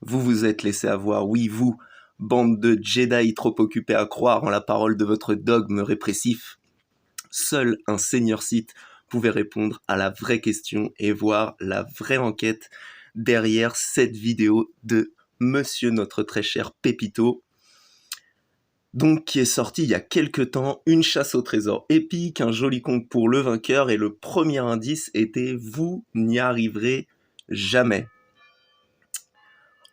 vous vous êtes laissé avoir, oui vous, bande de Jedi trop occupés à croire en la parole de votre dogme répressif. Seul un seigneur Sith pouvait répondre à la vraie question et voir la vraie enquête derrière cette vidéo de Monsieur notre très cher Pépito, donc qui est sorti il y a quelques temps, une chasse au trésor épique, un joli conte pour le vainqueur, et le premier indice était « Vous n'y arriverez jamais ».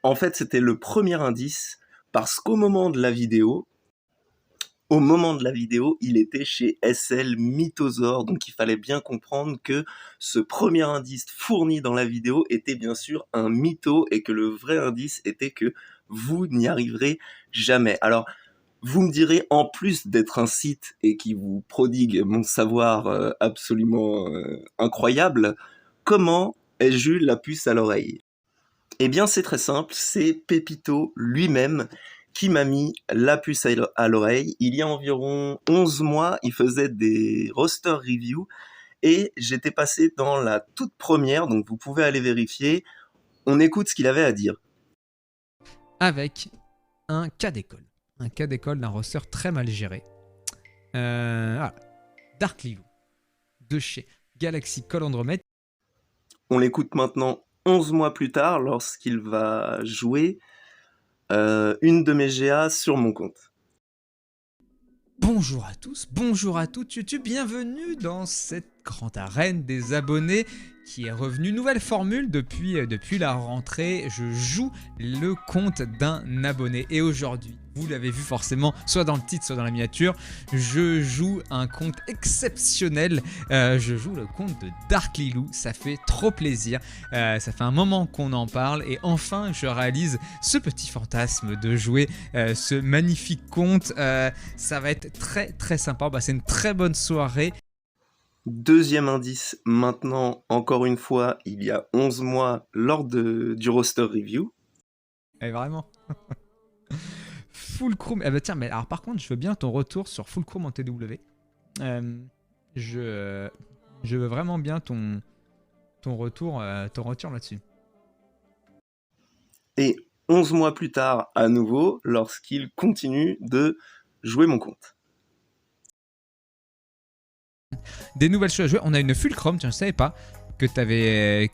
En fait, c'était le premier indice parce qu'au moment de la vidéo, il était chez SL Mythosaur, donc il fallait bien comprendre que ce premier indice fourni dans la vidéo était bien sûr un mytho et que le vrai indice était que vous n'y arriverez jamais. Alors, vous me direz, en plus d'être un site et qui vous prodigue mon savoir absolument incroyable, comment ai-je eu la puce à l'oreille ? Eh bien, c'est très simple, c'est Pépito lui-même qui m'a mis la puce à l'oreille. Il y a environ 11 mois, il faisait des roster reviews et j'étais passé dans la toute première, donc vous pouvez aller vérifier. On écoute ce qu'il avait à dire. Avec un cas d'école. Un cas d'école d'un roster très mal géré. Voilà. Dark Lilou de chez Galaxy Call Andromeda. On l'écoute maintenant 11 mois plus tard lorsqu'il va jouer une de mes GA sur mon compte. Bonjour à tous, bonjour à toutes YouTube, bienvenue dans cette grande arène des abonnés qui est revenue. Nouvelle formule depuis la rentrée, je joue le compte d'un abonné et aujourd'hui, vous l'avez vu forcément, soit dans le titre, soit dans la miniature, je joue un compte exceptionnel, je joue le compte de Dark Lilou, ça fait trop plaisir, ça fait un moment qu'on en parle et enfin je réalise ce petit fantasme de jouer ce magnifique compte, ça va être très très sympa, c'est une très bonne soirée. Deuxième indice, maintenant, encore une fois, il y a 11 mois, lors du roster review. Eh vraiment Fulcrum, eh ben tiens, mais alors par contre, je veux bien ton retour sur Fulcrum en TW. Je veux vraiment bien ton retour là-dessus. Et 11 mois plus tard, à nouveau, lorsqu'il continue de jouer mon compte. Des nouvelles choses à jouer. On a une Fulcrum, tiens, je savais pas que t'avais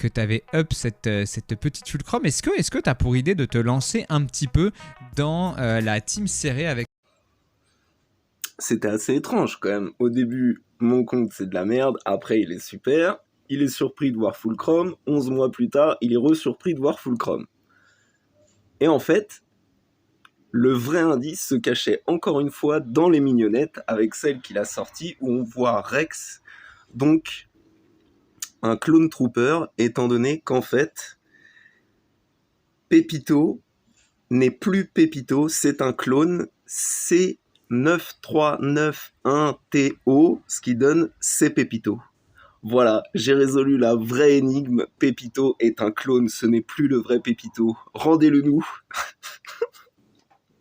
up cette petite Fulcrum. Est-ce que t'as pour idée de te lancer un petit peu dans la team serrée avec... C'était assez étrange quand même. Au début, mon compte c'est de la merde, après il est super, il est surpris de voir Fulcrum, 11 mois plus tard, il est re-surpris de voir Fulcrum. Et en fait, le vrai indice se cachait encore une fois dans les mignonnettes avec celle qu'il a sortie où on voit Rex, donc un clone trooper, étant donné qu'en fait, Pépito n'est plus Pépito, c'est un clone C9391TO, ce qui donne C Pépito. Voilà, j'ai résolu la vraie énigme, Pépito est un clone, ce n'est plus le vrai Pépito. Rendez-le nous.